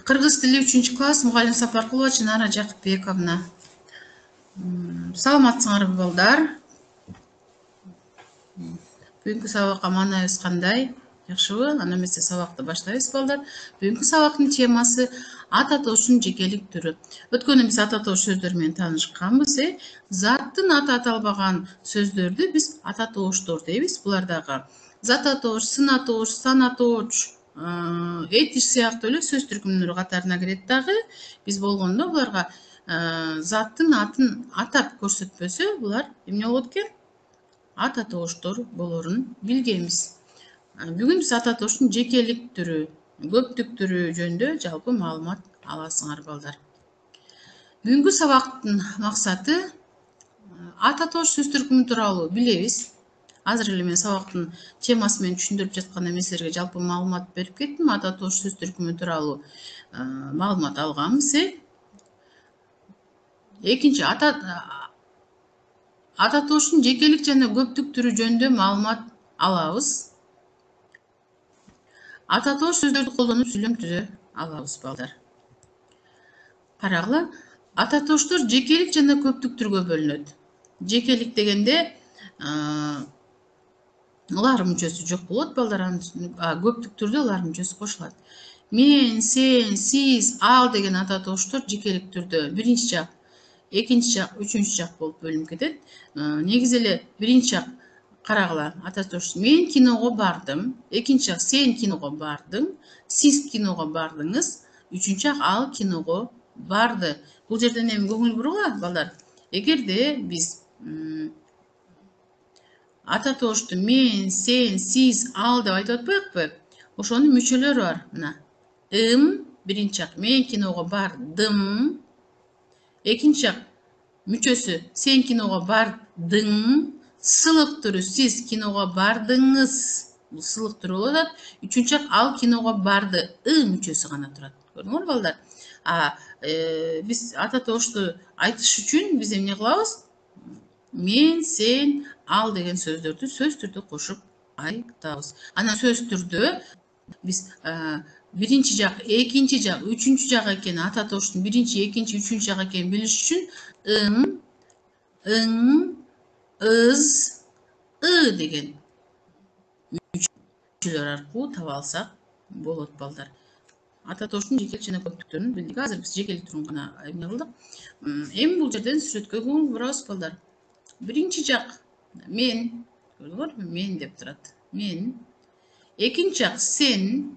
Кыргыз тили 3-класс мугалим Сапаркулова Чынара Жакыпбековна. Саламатсыңарбы балдар? Бүгүнкү сабакка маанайыбыз кандай? Жакшыбы? Анда эмесе сабакты баштайбыз балдар. Бүгүнкү сабактын темасы ата тооштун жекелик түрү. Өткөндө биз ата тоош сөздөр менен таанышканбыз. Заттын аты аталбаган сөздөрдү биз ата тооштор дейбиз. Булардагы зат атоош, сын атоош, сан атоош, этиш сыяктуу эле сөз түркүмдөрү катарына кирет дагы. Биз болгондо буларга заттын атын атап көрсөтпөсө, булар эмне болот экен? Ата тооштор болорун билгенбиз. Бүгүн биз ата тооштун жекелик түрү, көптүк түрү жөнүндө жалпы маалымат аласыңар балдар. Бүгүнкү сабактын максаты ата тоош сөз түркүмү тууралуу билебиз. Азыр эле мен сабактын темасы менен түшүндүрүп жатканда мен силерге жалпы маалымат берип кеттим. Ата тоош сөз түркүмү тууралуу маалымат алганбыз. Экинчи ата тооштун жекелик жана көптүк түрү жөнүндө маалымат алабыз. Ата тоош сөздөрдү колдонуп сүйлөм түзө алабыз балдар. Карагыла, ата тооштор жекелик жана көптүк түргө бөлүнөт. Жекелик дегенде улардын мүчөсү жок болот балдар, көптүк түрдө улардын мүчөсү кошулат. Мен, сен, сиз, ал деген ата тооштор жекелик түрдө биринчи жак, экинчи жак, үчүнчү жак болуп бөлүнүп кетет. Негизи эле биринчи жак карагыла, ата тоош мен киного бардым, экинчи жак сен киного бардың, сиз киного бардыңыз, үчүнчү жак ал киного барды. Бул жерден эми көңүл бургула балдар. Эгерде биз ата тоошту мен, сен, сиз, ал деп айтып атпайбыкпы? Ошонун мүчөлөрү бар. Мына биринчи жак мен киного бардым. Экинчи жак мүчөсү сен киного бардың. Сылык түрү сиз киного бардыңыз. Бул сылык түрү болуп атат. Үчүнчү жак ал киного барды. Мүчөсү гана турат. Көрдүңөр балдар? Биз ата тоошту айтыш үчүн биз эмне кылабыз? Мен, сен, ал деген сөздөрдү сөз түрдө кошуп айтабыз. Анан сөз түрдө биз биринчи жак, экинчи жак, үчүнчү жак экенин, ата тооштун биринчи, экинчи, үчүнчү жак экенин билиш үчүн ың, ыз, деген мүчөлөр аркылуу таба алсак болот балдар. Ата тооштун жекелик жана көптүктөрүн билдик. Азыр биз жекелик түрүн гана эмне кылдык. Эми бул жерден сүрөткө көңүл бурабыз балдар. Биринчи жак мен, көрдүңөрбү? Мен деп турат. Мен. Экинчи жак сен,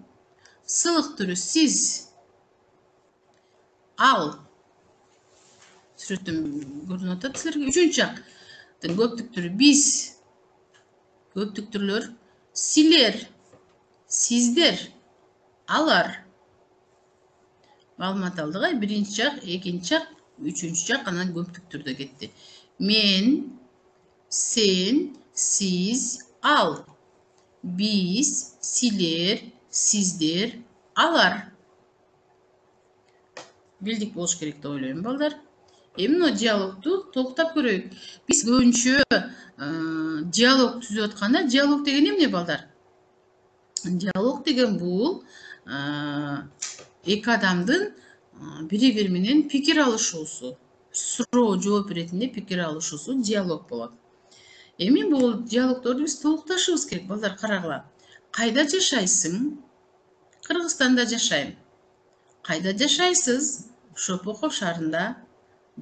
сылык түрү сиз, ал. Сүрөттөн көрүнүп атат силерге. Үчүнчү жактын көптүк түрү биз. Көптүк түрлөр силер, сиздер, алар. Маалымат алдык. Биринчи жак, экинчи жак, үчүнчү жак анан көптүк түрдө кетти. Мен, сен, сиз, ал. Биз, силер, сиздер, алар. Билдик болуш керек деп ойлойм балдар. Эми мына диалогту толуктап көрөйүк. Биз көбүнчө диалог түзүп атканда, диалог деген эмне балдар? Диалог деген бул эки адамдын бири-бири менен пикир алышуусу, суроо жооп иретинде пикир алышуусу диалог болот. Эми бул диалогторду биз толукташыбыз керек балдар. Карагыла. Кайда жашайсың? Кыргызстанда жашайм. Кайда жашайсыз? Шопоков шаарында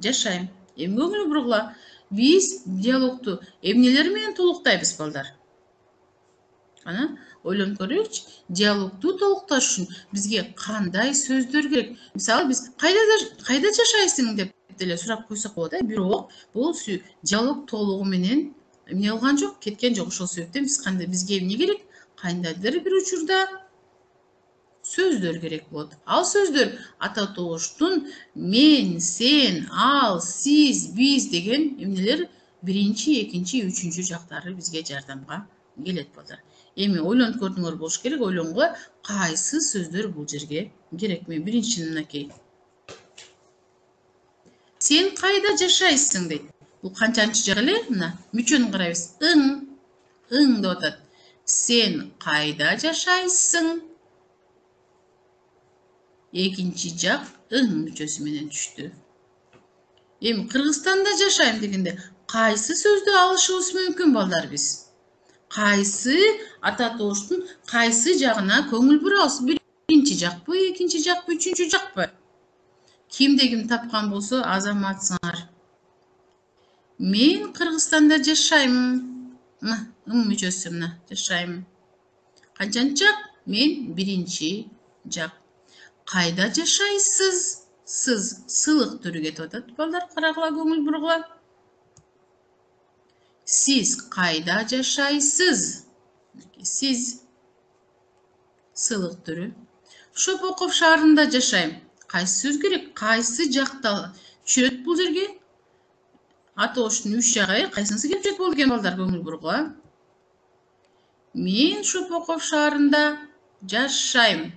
жашайм. Эми көңүл бургула. Биз диалогту эмнелер менен толуктайбыз балдар? Ана ойлонуп көрөйүкчү. Диалогту толукташ үчүн бизге кандай сөздөр керек? Мисалы биз кайда жашайсың деп деле сурап койсок болот, бирок бул диалог толугу менен эмне кылган жок, кеткен жок. Ошол себептен бизге эмне керек? Кандайдыр бир учурда сөздөр керек болот. Ал сөздөр ата тооштун мен, сен, ал, сиз, биз деген эмнелер биринчи, экинчи, үчүнчү жактары бизге жардамга келет балдар. Эми ойлонуп көрдүңөр болуш керек. Ойлонгула, кайсы сөздөр бул жерге керек? Мен биринчисин мынакей. Сен кайда жашайсың дейт. Бул канчанчы жак эле? Мына мүчөнү карайбыз. Ың деп атат. Сен кайда жашайсың? экинчи жак ың мүчөсү менен түштү. Эми Кыргызстанда жашайм дегенде кайсы сөздү алышыбыз мүмкүн балдар биз? Кайсы ата тооштун кайсы жагына көңүл бурабыз? Биринчи жакпы, экинчи жакпы, үчүнчү жакпы? Кимде ким тапкан болсо азаматсыңар. Мен Кыргызстанда жашайм. Ым мүчөсү мына жашайм. Канчанчы жак? Мен биринчи жак. Кайда жашайсыз? Сыз сылык түрү кетип атат балдар, карагыла, көңүл бургула. Сиз кайда жашайсыз? Сиз сылык түрү. Шопоков шаарында жашайм. Кайсы сөз керек? Кайсы жакта түшөт бул жерге? Атооштун 3 жагы кайсынысы келип түшөт болду экен балдар, көңүл бургула. Мен Шопоков шаарында жашайм.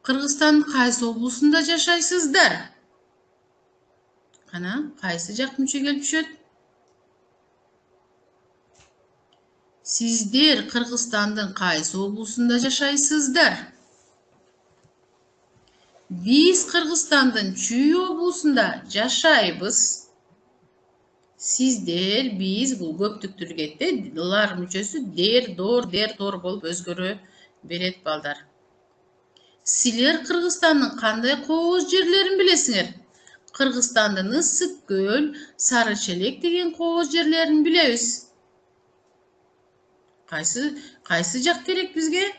Кыргызстан кайсы облусунда жашайсыздар? Кана, кайсы жак мүчө келип түшөт? Сиздер Кыргызстандын кайсы облусунда жашайсыздар? Биз Кыргызстандын Чүй облусунда жашайбыз. Сиздер, биз бул көптүк түрү кетти. Лар мүчөсү дер, дор болуп өзгөрө берет балдар. Силер Кыргызстандын кандай кооз жерлерин билесиңер? Кыргызстандын Ысык көл, Сары Челек деген кооз жерлерин билебиз. Кайсы жак керек бизге?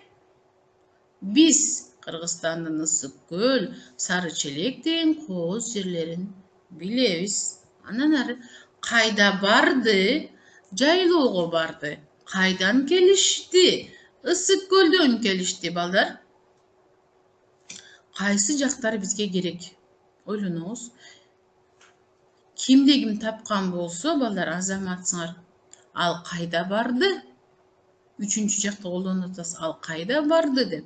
Биз Кыргызстандын Ысык көл, Сары Челек деген кооз жерлерин билебиз. Анан ары кайда барды? Жайлоого барды. Кайдан келишти? Ысык көлдөн келишти балдар. Кайсы жактар бизге керек? Ойлонуңуз. Кимде ким тапкан болсо балдар азаматсыңар. Ал кайда барды? Үчүнчү жакта колдонуп атасыз. Ал кайда барды деп.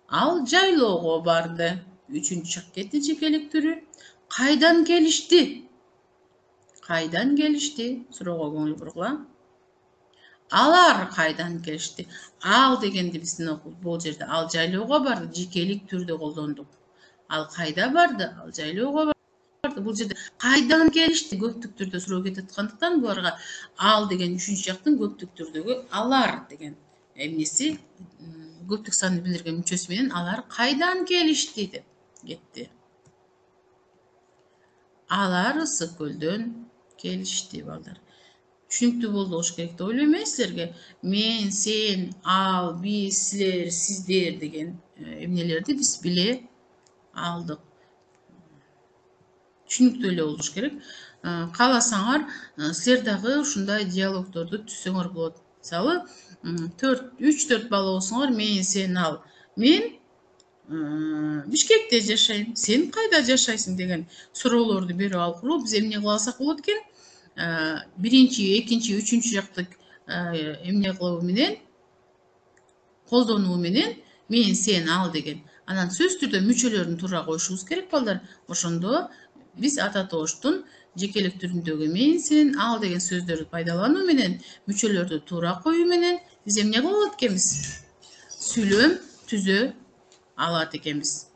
Ал жайлоого барды. Үчүнчү жак кетти, жекелик түрү. Кайдан келишти? Кайдан келишти? Суроого көңүл бургула. Алар кайдан келишти? Ал дегенди биздин бул жерде ал жайлоого барды, жекелик түрдө колдондук. Ал кайда барды? Ал жайлоого барды. Бул жерде кайдан келишти? Көптүк түрдө суроо кетип аткандыктан буларга ал деген үчүнчү жактын көптүк түрдөгү алар деген эмнеси көптүк санды билдирген мүчөсү менен алар кайдан келишти деп кетти. Алар Ысык көлдөн келишти балдар. Түшүнүктүү болду болуш керек деп ойлойм силерге. Мен, сен, ал, биз, силер, сиздер деген эмнелерди биз биле алдык. Түшүнүктүү эле болуш керек. Кааласаңар, силер дагы ушундай диалогторду түзсөңөр болот. Мисалы, 3-4 бала болсоңор, мен, сен, ал. Мен Бишкекте жашайм. Сен кайда жашайсың деген суроолорду берип алып, биз эмне кыласак болот экен? Биринчи, экинчи, үчүнчү жактык эмне кылуу менен, колдонуу менен мен, сен, ал деген. Анан сөз түрдө мүчөлөрүн туура коюшубуз керек балдар. Ошондо биз ата тооштун жекелик түрүндөгү мен, сен, ал деген сөздөрдү пайдалануу менен, мүчөлөрдү туура коюу менен биз эмне кыла алат экенбиз? Сүйлөм түзө алат экенбиз.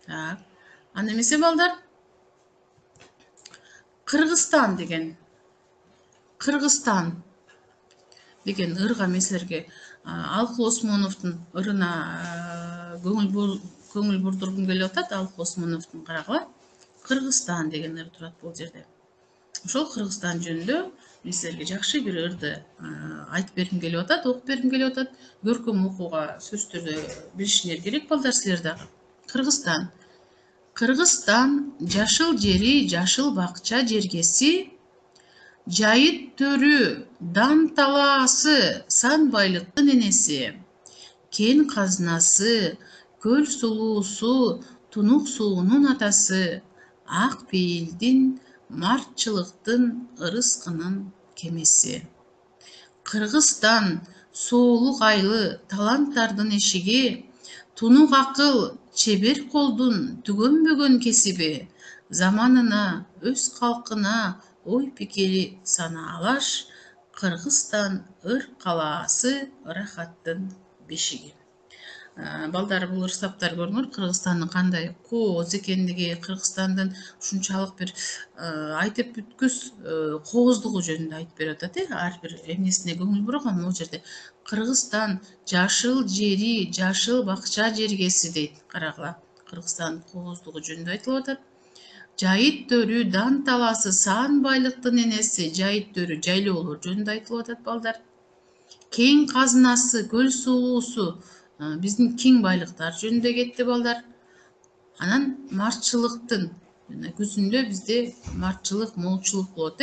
Анда эмесе балдар? Кыргызстан деген ырга меселерге Алкул Осмоновдун ырына көңүл бурдургум келип атат. Алкул Осмоновдун карагыла Кыргызстан деген ыр турат бул жерде. Ошол Кыргызстан жөнүндө мен силерге жакшы бир ырды айтып бергим келип атат, окуп бергим келип атат. Көркөм окууга сөз түрдө билишиңер керек балдар силер дагы. Кыргызстан жашыл жери, жашыл бакча жергеси, жайыт төрү, дан талаасы, сан байлыктын энеси, кен казынасы, көл сулуусу, тунук суунун атасы, ак пейилдин, мартчылыктын, ырыскынын кемеси. Кыргызстан соолук айлы, таланттардын эшиги, тунук акыл, чебер колдун түгөнбөгөн кесиби, заманына, өз калкына ой пикири сана алаш, Кыргызстан ыр калаасы ырахаттын бешиги. Балдар бул ырсаптар көрүңөр, Кыргызстандын кандай кооз экендиги, Кыргызстандын ушунчалык бир айтып бүткүс кооздугу жөнүндө айтып берип атат. Ар бир эмнесине көңүл бурган бул жерде. Кыргызстан жашыл жери, жашыл бакча жергеси дейт. Карагыла, Кыргызстандын кооздугу жөнүндө айтылып атат. Жайыт төрү, дан таласы, сан байлыктын энеси, жайыт төрү, жайлоолор жөнүндө айтылып атат балдар. Кең казынасы, көл сулуусу, биздин кең байлыктар жөнүндө кетти балдар. Анан мартчылыктын күзүндө бизде мартчылык, молчулук болот,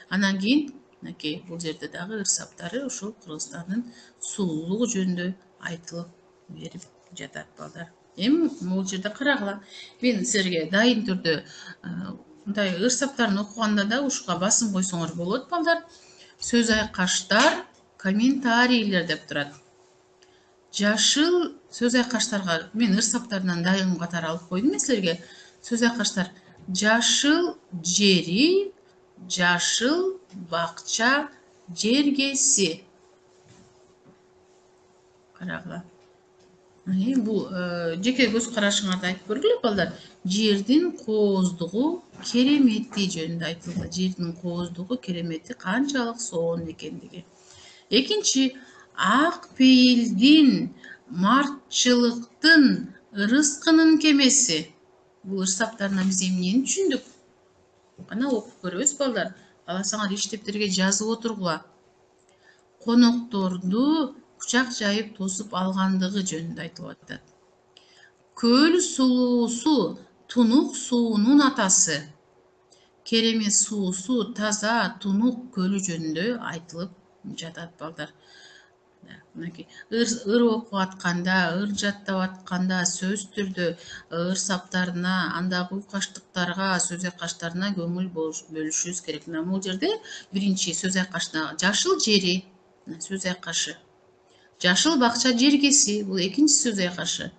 Анан кийин мынакей бул жерде дагы ырсаптары ушул Кыргызстандын сулуулугу жөнүндө айтылып берип жатат балдар. Эми бул жерде карагыла. Мен силерге дайын түрдө мындай ырсаптарын окуганда да ушуга басым койсоңор болот балдар. Сөз айкаштар, комментарийлер деп турат. Жашыл сөз айкаштарга мен ырсаптарынан дайым катары алып койдум силерге. Сөз айкаштар: жашыл жери, жашыл бакча жергеси. Карагыла. Бул жеке көз карашыңарды айтып көргүлө балдар. Жердин кооздугу, керемети жөнүндө айтылды. Жердин кооздугу, керемети канчалык сонун экендиги. Экинчи, ак пейилдин, мартчылыктын, ырыскынын кемеси. Бул ырсаптарынан биз эмнени түшүндүк? Кана окуп көрөбүз балдар. Аласаңар иштептерге жазып отургула. Конокторду кучак жайып тосуп алгандыгы жөнүндө айтылып атат. Көл сулуусу, тунук суунун атасы. Керемет суусу, таза тунук көлү жөнүндө айтылып жатат балдар. Ыр окуп атканда, ыр жаттап атканда сөз түрдө ырсаптарына, андагы уйкаштыктарга, сөз айкаштарына көңүл бөлүшүбүз керек. Бул жерде биринчи сөз айкашына жашыл жери, сөз айкашы. Жашыл бакча жергеси, бул экинчи сөз айкашы.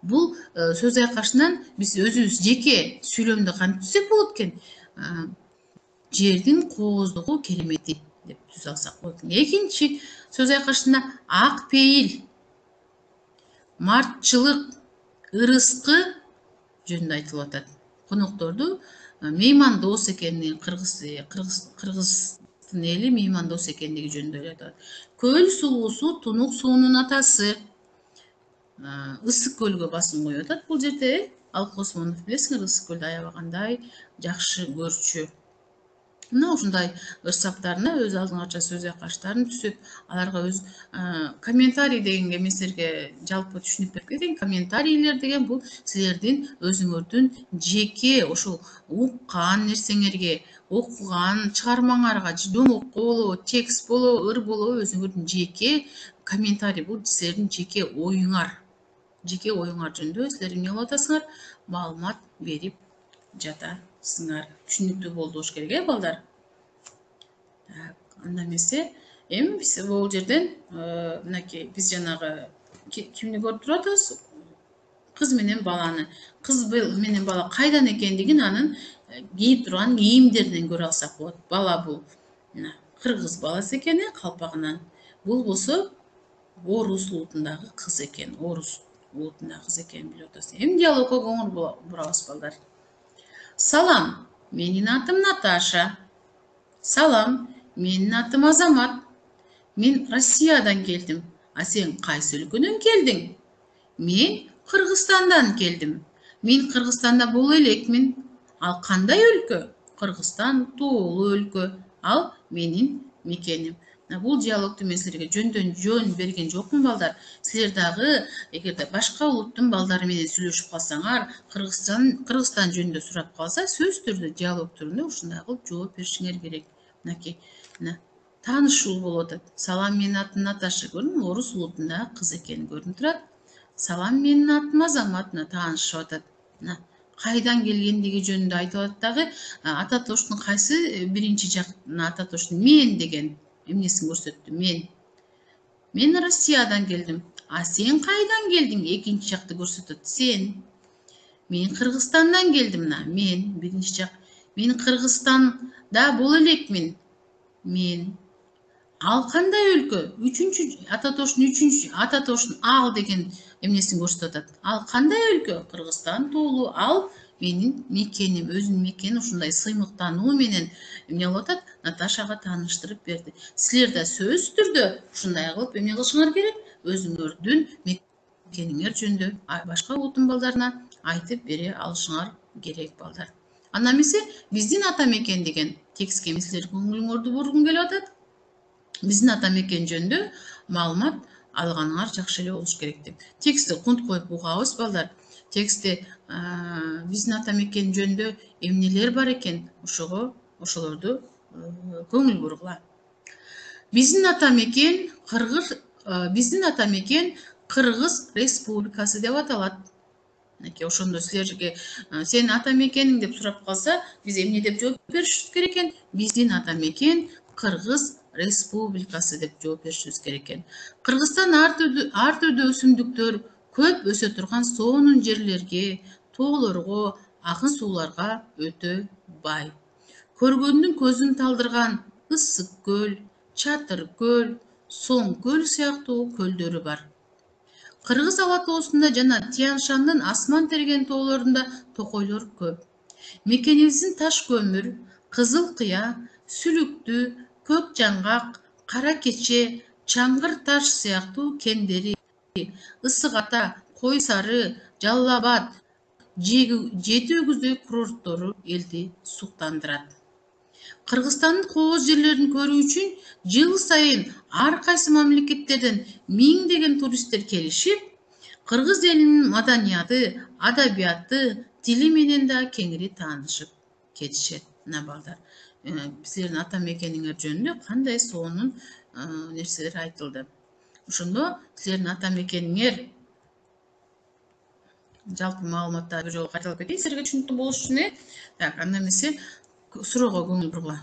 Бул сөз айкашынан биз өзүбүз жеке сүйлөмдө кантип түзсөк болот экен? Жердин кооздугу, керемети деп түзө алсак болот. Экинчи сөз айкашына ак пейил, мартчылык, ырыскы жөнүндө айтылып атат. Конокторду меймандос экендиги, кыргыздын эли меймандос экендиги жөнүндө айтылат. Көл сулуусу, тунук суунун атасы. Ысык көлгө басым коюп атат бул жерде. Алып Осмонов билесиңер, ысык көлдү аябагандай жакшы көрчү. Мына ушундай ырсаптарына өз алдыңарча сөз айкаштарын түзүп, аларга өз комментарий дегенге мен силерге жалпы түшүнүп берип кетейин. Комментарийлер деген бул силердин өзүңөрдүн жеке ошол уккан нерсеңерге, окуган чыгармаңарга, жомокко болобу, текст болобу, ыр болобу, өзүңөрдүн жеке комментарий. Бул силердин жеке оюңар. Жеке оюңар жөнүндө силер эмне кылып атасыңар? Маалымат берип жатасыңар. Түшүнүктүү болуш керек, балдар. Анда эмесе, эми биз бул жерден мынакей биз жанагы кимди көрүп турабыз? Кыз менен баланы. Кыз менен бала кайдан экендигин анын кийип турган кийимдеринен көрө алсак болот. Бала бул кыргыз баласы экен, калпагынан. Бул болсо орус улутундагы кыз экен. Орус улутундагы кыз экенин билип атасыз. Эми диалогко көңүл бурабыз, балдар. Салам, менин атым Наташа. Салам, менин атым Азамат. Мен Россиядан келдим. А сен кайсы өлкөдөн келдиң? Мен Кыргызстандан келдим. Мен Кыргызстанда боло элекмин. Ал кандай өлкө? Кыргызстан тоолуу өлкө. Ал менин мекеним. Бул диалогту мен силерге жөндөн жөн берген жокмун, балдар. Силер дагы эгерде башка улуттун балдары менен сүйлөшүп калсаңар, Кыргызстан жөнүндө сурап калса, сөз түрдө, диалог түрүндө ушундай кылып жооп беришиңер керек. Мынакей, таанышуу болуп атат. Салам, менин атым Наташа. Көрдүңбү, орус улутундагы кыз экени көрүнүп турат. Салам, менин атым Азамат. Таанышып атат. Кайдан келгендиги жөнүндө айтып атат дагы. Ата тоштун кайсы биринчи жактын ата тоштун мен деген эмнесин көрсөттү? Мен Россиядан келдим. А сен кайдан келдиң? Экинчи жакты көрсөтөт. Сен. Мен Кыргызстандан келдим. Мен биринчи жак. Мен Кыргызстанда боло элекмин. Мен. Ал кандай өлкө? Үчүнчү ата тоштун ал деген эмнесин көрсөтүп атат. Ал кандай өлкө? Кыргызстан тоолу. Ал менин мекеним, өзүнүн мекени ушундай сыймыктануу менен эмне кылып атат? Наташага тааныштырып берди. Силер да сөзсүз түрдө ушундай кылып эмне кылышыңар керек? Өзүңөрдүн мекениңер жөнүндө башка улуттун балдарына айтып бере алышыңар керек, балдар. Анда эмесе биздин ата мекен деген текстке мен силердин көңүлүңөрдү бургум келип атат. Биздин ата мекен жөнүндө маалымат алганыңар жакшы эле болуш керек деп. Текстти кунт коюп угабыз, балдар. Текстте биздин ата мекен жөнүндө эмнелер бар экен, ошолорду көңүл бургула. Биздин ата мекен Кыргыз Республикасы деп аталат. Ошондо силерге сенин ата мекениң деп сурап калса, биз эмне деп жооп беришибиз керек экен? Биздин ата мекен Кыргыз Республикасы деп жооп беришибиз керек экен. Кыргызстан ар түрдүү өсүмдүктөр көп өсө турган сонун жерлерге, тоолорго, акын сууларга өтө бай. Көргөндүн көзүн талдырган Ысык көл, Чатыр көл, Соң көл сыяктуу көлдөрү бар. Кыргыз ала тоосунда жана Тянь-Шандын асман терген тоолорунда токойлор көп. Мекенибиздин таш көмүр, кызыл кыя, сүлүктүү, көк жаңгак, кара кече, чаңгыр таш сыяктуу кендери, Ысык ата, Кой Сары, Жалал Абад, Жети өгүздөй курорттору элди суктандырат. Кыргызстандын кооз жерлерин көрүү үчүн жыл сайын ар кайсы мамлекеттерден миңдеген туристтер келишип, кыргыз элинин маданияты, адабияты, тили менен да кеңири таанышып кетишет. Мына балдар, силердин ата мекениңер жөнүндө кандай сонун нерселер айтылды. Ошондо силердин ата мекениңер жалпы маалыматтарды бир жолу кайталап кетейин силерге түшүнүктүү болуш үчүн. Анда эмесе суроого көңүл бургула.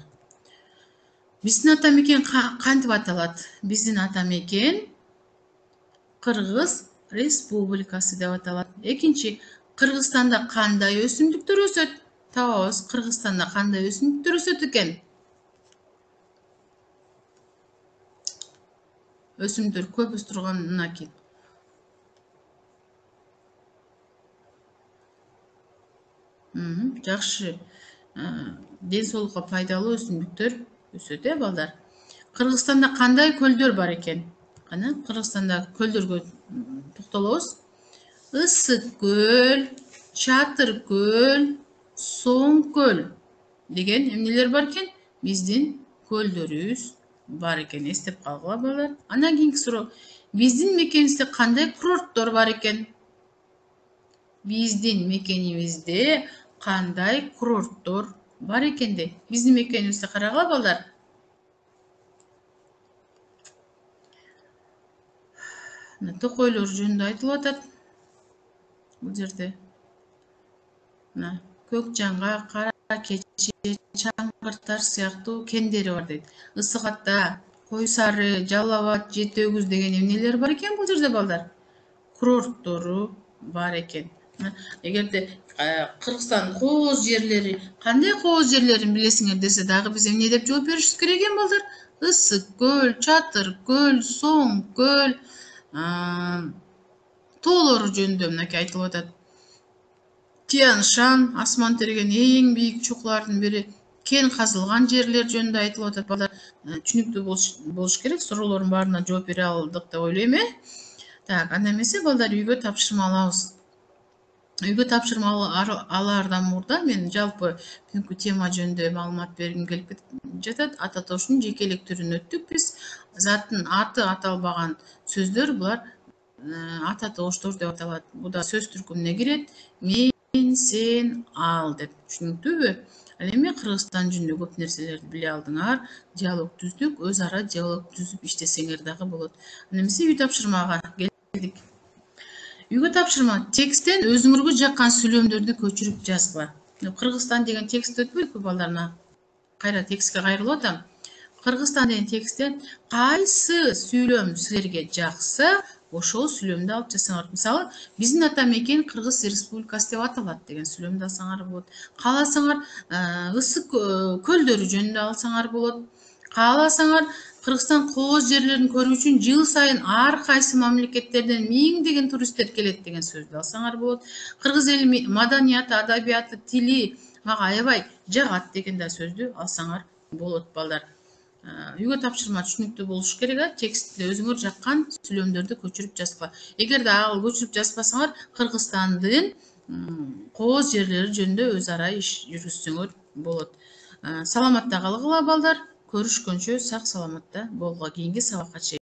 Биздин ата мекен кантип аталат? Биздин ата мекен Кыргыз Республикасы деп аталат. Экинчи, Кыргызстанда кандай өсүмдүктөр өсөт? Табабыз, Кыргызстанда кандай өсүмдүктөр өсөт экен? Өсүмдүктөр көп өсүп турган мынакей. Жакшы. Ден соолукка пайдалуу өсүмдүктөр өсөт, балдар. Кыргызстанда кандай көлдөр бар экен? Кана, Кыргызстанда көлдөргө токтолобуз. Ысык көл, Чатыр көл, Соң көл деген эмнелер бар экен? Биздин көлдөрүбүз бар экен. Эстеп калгыла, балдар. Андан кийинки суроо. Биздин мекенибизде кандай курорттор бар экен? Биздин мекенибизде кандай курорттор бар экенди? Биздин мекенибизде карагыла, балдар. Токойлор жөнүндө айтылып атат. Бул жерде көк жаңгак, кара кече, чаңгыр таш сыяктуу кендери бар дейт. Ысык ата, Кой Сары, Жалал Абад, Жети өгүз деген эмнелер бар экен бул жерде, балдар? Курорттору бар экен. Эгерде Кыргызстандын кооз жерлери, кандай кооз жерлерин билесиңер десе дагы биз эмне деп жооп беришибиз керек экен, балдар? Ысык көл, Чатыр көл, Соң көл, тоолору жөнүндө мынакей айтылып атат. Тянь-Шань, асман терген эң бийик чокулардын бири, кен казылган жерлер жөнүндө айтылып атат, балдар. Түшүнүктүү болуш керек. Суроолордун баарына жооп бере алдык деп ойлойм. Анда эмесе, балдар, үйгө тапшырма алабыз. Үйгө тапшырма алаардан мурда мен жалпы бүгүнкү тема жөнүндө маалымат бергим келип жатат. Ата тоштун жекелек түрүн өттүк биз. Заттын аты аталбаган сөздөр булар ата тооштор деп аталат. Бул да сөз түркүмүнө кирет. Мен, сен, ал деп. Түшүнүктүүбү? Ал эми Кыргызстан жөнүндө көп нерселерди биле алдыңар. Диалог түздүк, өз ара диалог түзүп иштесеңер дагы болот. Анда эмесе үй тапшырмага келдик. Үйгө тапшырма. Тексттен өзүңөргө жаккан сүйлөмдөрдү көчүрүп жазгыла. Кыргызстан деген текст өтпөйбү, балдарына? Кайра текстке кайрылып атам. Кыргызстан деген тексттен кайсы сүйлөм силерге жакса, ошол сүйлөмдү алып жазсаңар. Мисалы, биздин ата мекен Кыргыз Республикасы деп аталат деген сүйлөмдү алсаңар болот. Кааласаңар, ысык көлдөрү жөнүндө алсаңар болот. Кааласаңар, Кыргызстан кооз жерлерин көрүү үчүн жыл сайын ар кайсы мамлекеттерден миңдеген туристтер келет деген сөздү алсаңар болот. Кыргыз эли маданияты, адабияты, тили мага аябай жагат деген да сөздү алсаңар болот балдар. Үйгө тапшырма түшүнүктүү болуш керек, текстти өзүңөр жаккан сүйлөмдөрдү көчүрүп жазгыла. Эгерде ал көчүрүп жазбасаңар, Кыргызстандын кооз жерлери жөнүндө өз ара иш жүргүзсөңөр болот. Саламатта калгыла балдар. Көрүшкөнчө сак саламатта болгула. Кийинки сабакка чейин.